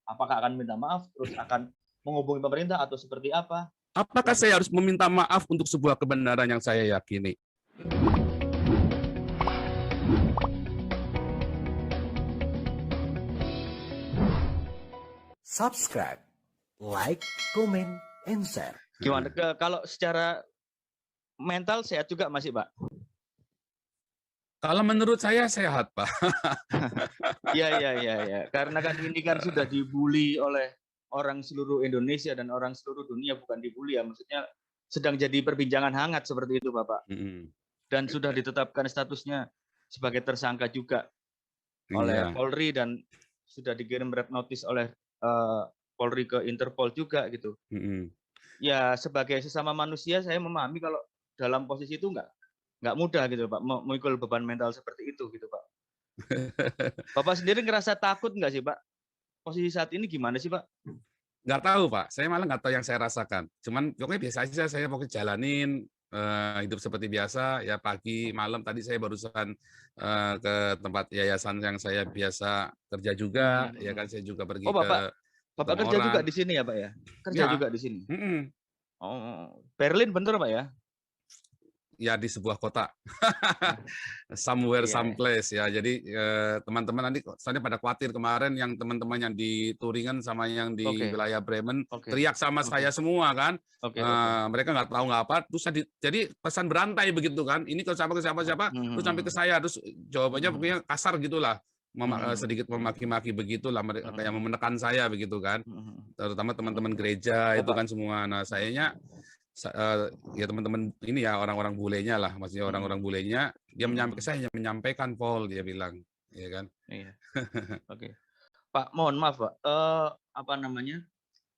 Apakah akan minta maaf, terus akan menghubungi pemerintah atau seperti apa? Apakah saya harus meminta maaf untuk sebuah kebenaran yang saya yakini? Subscribe, like, comment, and share. Gimana kalau secara mental sehat juga masih, Pak? Kalau menurut saya sehat, Pak. Iya. Karena kan ini kan sudah dibully oleh orang seluruh Indonesia dan orang seluruh dunia, bukan dibully ya, maksudnya sedang jadi perbincangan hangat seperti itu, Bapak. Dan sudah ditetapkan statusnya sebagai tersangka juga oleh Polri dan sudah dikirim red notice oleh Polri ke Interpol juga gitu. Ya sebagai sesama manusia saya memahami kalau dalam posisi itu nggak mudah gitu Pak, memikul beban mental seperti itu gitu Pak. Bapak sendiri ngerasa takut nggak sih Pak? Posisi saat ini gimana sih Pak? Nggak tahu Pak, saya malah nggak tahu yang saya rasakan. Cuman pokoknya biasa aja, saya pokoknya jalanin hidup seperti biasa. Ya pagi, malam tadi saya barusan ke tempat yayasan yang saya biasa kerja juga. Ya kan saya juga pergi ke Bapak kerja juga di sini ya Pak ya? Kerja juga di sini. Oh, Berlin bener Pak ya? Ya di sebuah kota, somewhere, someplace ya. Jadi teman-teman nanti soalnya pada khawatir kemarin yang teman-teman yang di Turingen sama yang di wilayah Bremen teriak sama saya semua kan. Mereka nggak tahu nggak apa. Terus jadi pesan berantai begitu kan. Ini ke siapa terus sampai ke saya. Terus jawabannya pokoknya kasar gitulah. Sedikit memaki-maki begitulah, kayak menekan saya begitu kan. Terutama teman-teman gereja itu kan semua. Nah sayanya ya teman-teman ini ya orang-orang bulenya lah, maksudnya orang-orang bulenya dia menyampaikan Paul, dia bilang, ya kan. Iya. Oke. Pak, mohon maaf Pak, apa namanya?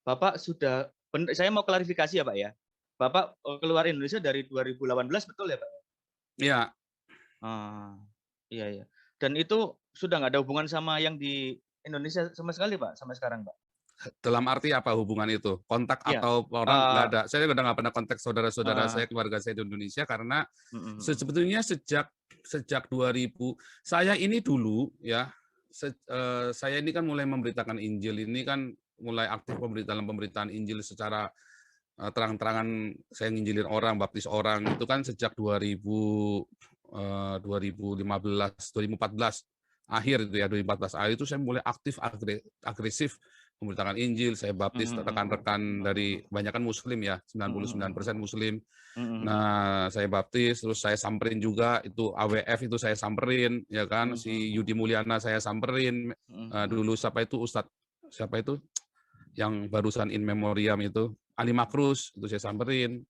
Bapak sudah, saya mau klarifikasi ya Pak ya. Bapak keluar Indonesia dari 2018 betul ya Pak? Iya. Iya. Dan itu sudah nggak ada hubungan sama yang di Indonesia sama sekali Pak, sampai sekarang Pak? Dalam arti apa hubungan itu? Kontak atau orang nggak ada. Saya udah nggak pernah kontak saudara-saudara saya, keluarga saya di Indonesia karena sebetulnya sejak 2000 saya ini dulu ya, saya ini kan mulai memberitakan Injil ini kan mulai aktif pemberitaan Injil secara terang-terangan. Saya nginjilin orang, baptis orang itu kan sejak 2015, 2014 akhir itu ya, 2014 akhir itu saya mulai aktif agresif memberitakan Injil. Saya baptis rekan-rekan dari kebanyakan Muslim ya, 99% Muslim. Nah, saya baptis, terus saya samperin juga, itu AWF itu saya samperin, ya kan, si Yudi Mulyana saya samperin, dulu siapa itu, yang barusan in memoriam itu, Ali Makrus, itu saya samperin.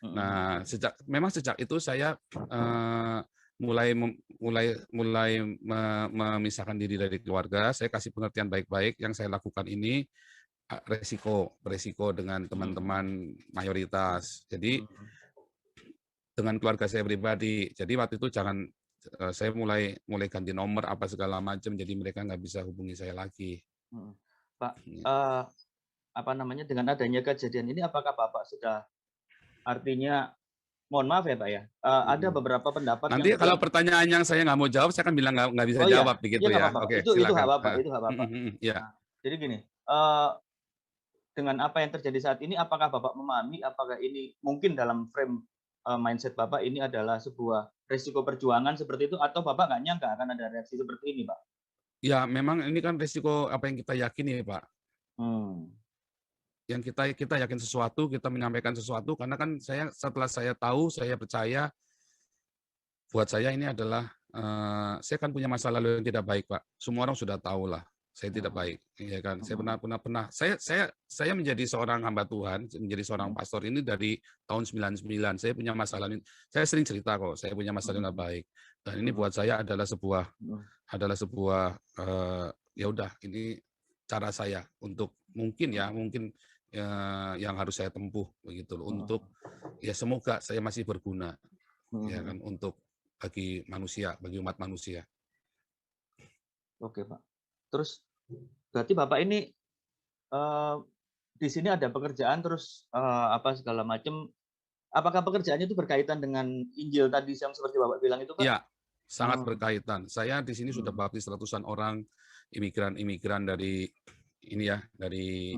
Nah, memang sejak itu saya mulai memisahkan diri dari keluarga. Saya kasih pengertian baik-baik yang saya lakukan ini beresiko dengan teman-teman mayoritas. Jadi dengan keluarga saya pribadi. Jadi waktu itu saya mulai ganti nomor apa segala macam. Jadi mereka nggak bisa hubungi saya lagi. Pak, apa namanya, dengan adanya kejadian ini, apakah Bapak sudah, artinya, mohon maaf ya Pak ya, ada beberapa pendapat nanti yang kalau pertanyaan yang saya nggak mau jawab, saya akan bilang nggak bisa jawab begitu ya. Oke, itu hak Bapak, itu hak Bapak. Ya. Jadi gini, dengan apa yang terjadi saat ini, apakah Bapak memahami apakah ini mungkin dalam frame mindset Bapak ini adalah sebuah risiko perjuangan seperti itu, atau Bapak nggak nyangka akan ada reaksi seperti ini Pak? Ya memang ini kan risiko apa yang kita yakini Pak. Yang kita yakin sesuatu, kita menyampaikan sesuatu, karena kan setelah saya tahu, saya percaya, buat saya ini adalah, saya kan punya masa lalu yang tidak baik Pak. Semua orang sudah tahu lah, saya tidak baik, ya kan. Saya pernah, saya menjadi seorang hamba Tuhan, menjadi seorang pastor ini dari tahun 99. Saya punya masa lalu, saya sering cerita kok, saya punya masa lalu nggak baik. Dan ini buat saya adalah sebuah ya udah, ini cara saya untuk mungkin yang harus saya tempuh begitu loh, untuk ya semoga saya masih berguna ya kan, untuk bagi manusia, bagi umat manusia. Oke Pak. Terus berarti Bapak ini di sini ada pekerjaan, terus apa segala macam. Apakah pekerjaannya itu berkaitan dengan Injil tadi yang seperti Bapak bilang itu Pak? Iya, sangat berkaitan. Saya di sini sudah baptis ratusan orang imigran dari ini ya, dari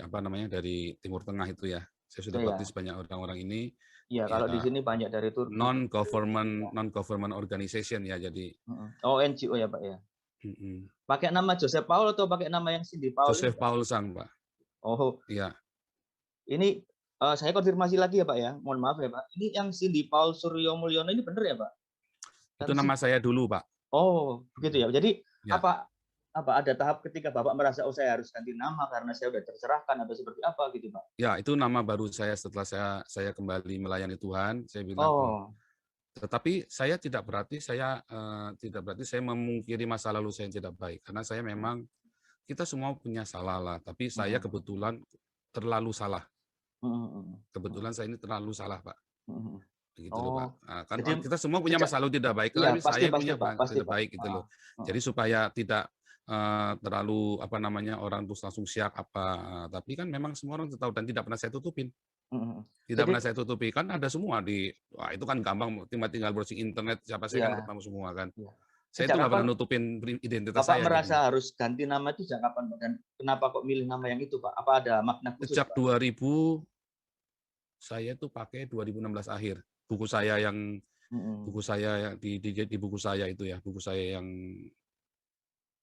apa namanya, dari Timur Tengah itu ya. Saya sudah Iya. baptis banyak orang-orang ini. Iya, kalau di sini banyak dari Turki. Non-government organization ya, jadi. Oh, NGO ya, Pak ya. Pakai nama Joseph Paul atau pakai nama yang Cindy Paul? Joseph Paul Sang, Pak. Oh. Iya. Ini saya konfirmasi lagi ya, Pak ya. Mohon maaf ya, Pak. Ini yang Cindy Paul Suryo Mulyono ini benar ya, Pak? Itu nama saya dulu, Pak. Oh, begitu ya. Jadi ya. Apa ada tahap ketika Bapak merasa saya harus ganti nama karena saya sudah tercerahkan atau seperti apa gitu, Pak? Ya, itu nama baru saya setelah saya kembali melayani Tuhan. Saya bilang, tetapi saya tidak berarti saya memungkiri masa lalu saya yang tidak baik, karena saya memang kita semua punya salah lah, tapi saya kebetulan terlalu salah. Kebetulan saya ini terlalu salah, Pak. Begitu loh, Pak. Nah, kan jadi, kita semua punya masa lalu tidak baik, tapi saya punya tidak baik gitu loh. Jadi supaya tidak terlalu apa namanya orang terus langsung siap apa, tapi kan memang semua orang tahu dan tidak pernah saya tutupin. Tidak pernah saya tutupi, kan ada semua wah itu kan gampang, tinggal browsing internet siapa saya kan ketemu semua kan. Saya itu nggak pernah nutupin identitas saya. Bapak merasa harus ganti nama itu sejak kapan, Pak? Dan kenapa kok milih nama yang itu, Pak? Apa ada makna khusus? Sejak 2000 saya tuh pakai 2016 akhir. Buku saya yang di buku saya itu ya, buku saya yang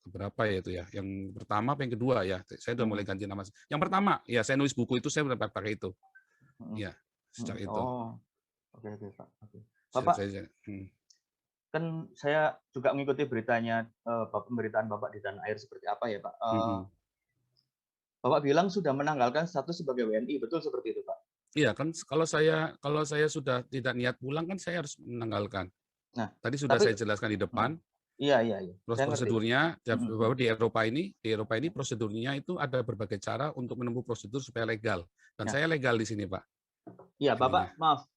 berapa ya itu ya? Yang pertama apa yang kedua ya? Saya udah mulai ganti nama. Yang pertama, ya saya nulis buku itu saya udah pakai itu. Ya, sejak itu. Oh, oke Pak. Bapak, kan saya juga mengikuti beritanya, pemberitaan Bapak di tanah air seperti apa ya, Pak? Bapak bilang sudah menanggalkan status sebagai WNI, betul seperti itu, Pak? Iya kan, kalau saya sudah tidak niat pulang kan saya harus menanggalkan. Nah, tadi sudah saya jelaskan di depan. Iya. Prosedurnya di Eropa ini prosedurnya itu ada berbagai cara untuk menempuh prosedur supaya legal. Dan saya legal di sini, Pak. Iya, Bapak, maaf.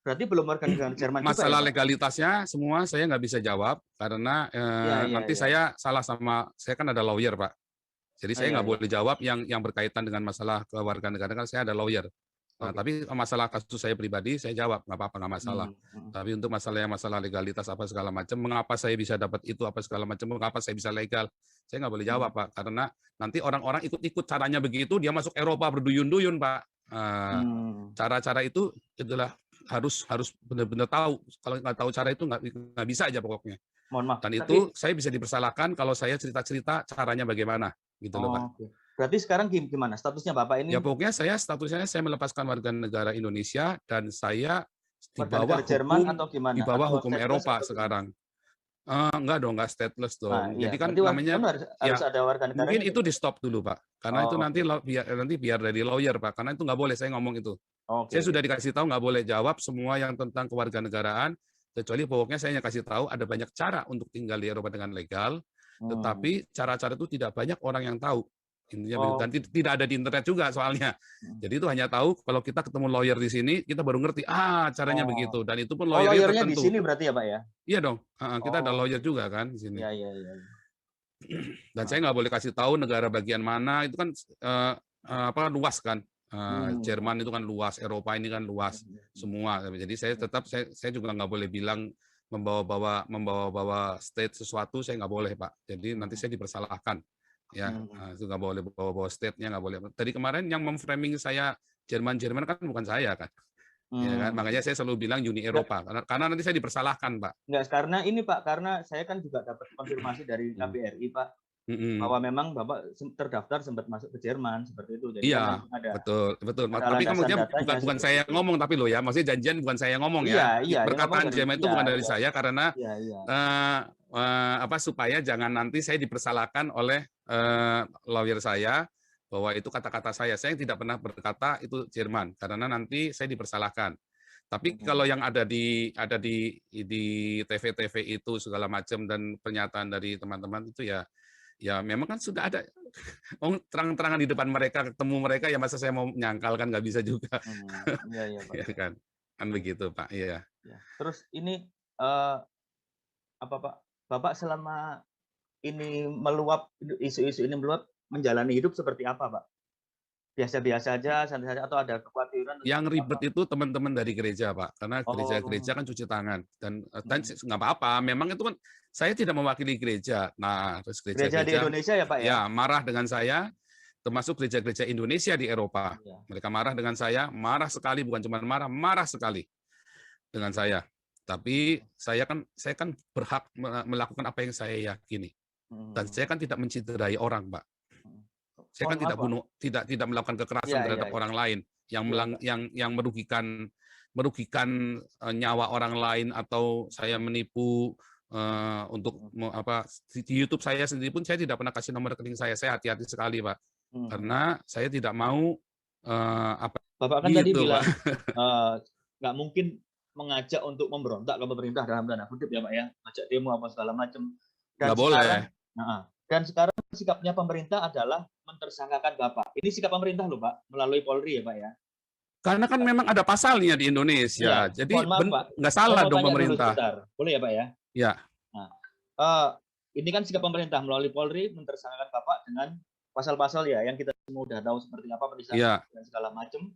Berarti belum warga negara Jerman juga. Masalah legalitasnya semua saya nggak bisa jawab karena nanti saya salah saya kan ada lawyer, Pak. Jadi saya nggak boleh jawab yang berkaitan dengan masalah kewarganegaraan, kan saya ada lawyer. Nah, tapi masalah kasus saya pribadi saya jawab nggak apa-apa, nggak masalah. Tapi untuk masalah legalitas apa segala macam, mengapa saya bisa dapat itu apa segala macam, mengapa saya bisa legal, saya nggak boleh jawab, Pak, karena nanti orang-orang ikut-ikut caranya begitu, dia masuk Eropa berduyun-duyun, Pak. Cara-cara itu adalah harus benar-benar tahu. Kalau nggak tahu cara itu nggak bisa aja pokoknya. Mohon maaf. Dan itu saya bisa dipersalahkan kalau saya cerita-cerita caranya bagaimana, gitu loh, Pak. Okay. Berarti sekarang gimana statusnya Bapak ini? Ya pokoknya statusnya saya melepaskan warga negara Indonesia dan saya di bawah Jerman hukum, atau gimana? Di bawah hukum Eropa sekarang. Enggak dong, enggak stateless dong. Nah, jadi kan namanya harus ada warga negara. Mungkin itu di stop dulu, Pak. Karena itu nanti biar dari lawyer, Pak. Karena itu nggak boleh saya ngomong itu. Saya sudah dikasih tahu nggak boleh jawab semua yang tentang kewarganegaraan, kecuali pokoknya saya hanya kasih tahu ada banyak cara untuk tinggal di Eropa dengan legal, tetapi cara-cara itu tidak banyak orang yang tahu. Intinya dan tidak ada di internet juga soalnya. Jadi itu hanya tahu kalau kita ketemu lawyer di sini, kita baru ngerti caranya begitu. Dan itu pun lawyernya tertentu. Di sini berarti ya, Pak ya? Iya dong. Kita ada lawyer juga kan di sini. Iya. Dan saya nggak boleh kasih tahu negara bagian mana, itu kan luas kan. Jerman itu kan luas, Eropa ini kan luas semua. Jadi saya juga nggak boleh bilang membawa state sesuatu, saya nggak boleh, Pak. Jadi nanti saya dipersalahkan. Ya, itu nggak boleh bawa state-nya, nggak boleh. Tadi kemarin yang memframing saya Jerman kan bukan saya kan. Ya kan? Makanya saya selalu bilang Uni Eropa karena nanti saya dipersalahkan, Pak. Enggak, karena ini Pak, karena saya kan juga dapat konfirmasi dari KBRI, Pak, bahwa memang Bapak terdaftar sempat masuk ke Jerman seperti itu. Jadi iya, betul. Tapi kemudian bukan saya yang ngomong, tapi loh ya, maksudnya janjian bukan saya yang ngomong ya. Perkataan Jerman itu bukan dari saya karena supaya jangan nanti saya dipersalahkan oleh lawyer saya bahwa itu kata-kata saya. Saya tidak pernah berkata itu Jerman karena nanti saya dipersalahkan. Tapi kalau yang ada di TV itu segala macam dan pernyataan dari teman-teman itu ya memang kan sudah ada terang-terangan di depan mereka, ketemu mereka, ya masa saya mau menyangkal kan nggak bisa juga. Iya Pak. Ya kan begitu, Pak. Iya. Terus ini apa Pak? Bapak selama ini isu-isu ini meluap, menjalani hidup seperti apa, Pak? biasa-biasa aja, santai saja, atau ada kekhawatiran? Yang ribet itu teman-teman dari gereja, Pak, karena gereja-gereja kan cuci tangan dan nggak apa-apa. Memang itu kan saya tidak mewakili gereja. Nah, terus Gereja di gereja-gereja Indonesia ya, Pak, ya? ya marah dengan saya, termasuk gereja-gereja Indonesia di Eropa. Iya. Mereka marah dengan saya, marah sekali, bukan cuma marah, marah sekali dengan saya. Tapi saya kan berhak melakukan apa yang saya yakini. Dan saya kan tidak menciderai orang, Pak. Saya kan tidak melakukan kekerasan terhadap orang lain yang merugikan nyawa orang lain, atau saya menipu untuk apa. Di YouTube saya sendiri pun saya tidak pernah kasih nomor rekening saya. Saya hati-hati sekali, Pak. Karena saya tidak mau Bapak kan tadi bilang nggak mungkin mengajak untuk memberontak ke pemerintah dalam tanda kutip ya, Pak, ya, ngajak demo apa segala macam. Nggak boleh. Dan sekarang sikapnya pemerintah adalah mentersangkakan Bapak. Ini sikap pemerintah loh, Pak, melalui Polri ya, Pak, ya. Karena kan memang ada pasalnya di Indonesia. Ya, jadi nggak salah dong pemerintah. Boleh ya, Pak, ya? Ya. Nah, ini kan sikap pemerintah melalui Polri mentersangkakan Bapak dengan pasal-pasal ya yang kita semua udah tahu seperti apa, penistaan dan segala macam.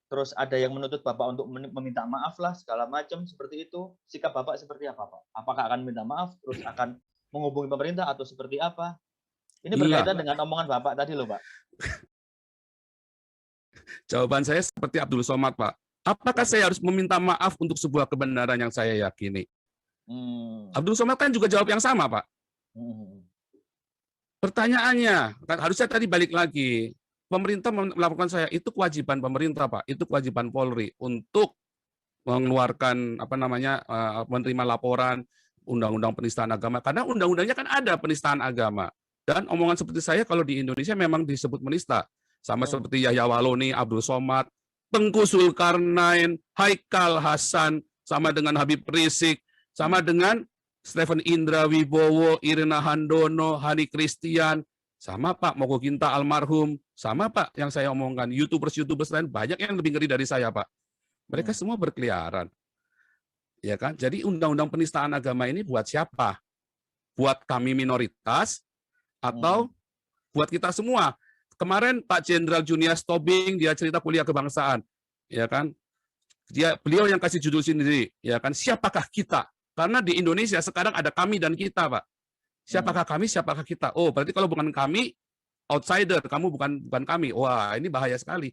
Terus ada yang menuntut Bapak untuk meminta maaf lah segala macam seperti itu. Sikap Bapak seperti apa, Pak? Apakah akan minta maaf terus akan menghubungi pemerintah atau seperti apa? Ini berkaitan dengan omongan Bapak tadi loh, Pak. Jawaban saya seperti Abdul Somad, Pak. Apakah saya harus meminta maaf untuk sebuah kebenaran yang saya yakini? Abdul Somad kan juga jawab yang sama, Pak. Pertanyaannya, harusnya tadi balik lagi. Pemerintah melakukan saya, itu kewajiban pemerintah, Pak. Itu kewajiban Polri untuk mengeluarkan menerima laporan undang-undang penistaan agama, karena undang-undangnya kan ada penistaan agama. Dan omongan seperti saya kalau di Indonesia memang disebut menista, sama seperti Yahya Waloni, Abdul Somad, Tengku Zulkarnain, Haikal Hasan, sama dengan Habib Rizik, sama dengan Stephen Indra Wibowo, Irina Handono, Hani Christian, sama Pak Moko Ginta almarhum, sama Pak yang saya omongkan, YouTubers lain banyak yang lebih ngeri dari saya, Pak. Mereka semua berkeliaran. Ya kan? Jadi undang-undang penistaan agama ini buat siapa? Buat kami minoritas atau buat kita semua? Kemarin Pak Jenderal Junius Tobing dia cerita kuliah kebangsaan, ya kan? Beliau yang kasih judul sendiri, ya kan? Siapakah kita? Karena di Indonesia sekarang ada kami dan kita, Pak. Siapakah kami? Siapakah kita? Oh, berarti kalau bukan kami, outsider. Kamu bukan kami. Wah, ini bahaya sekali.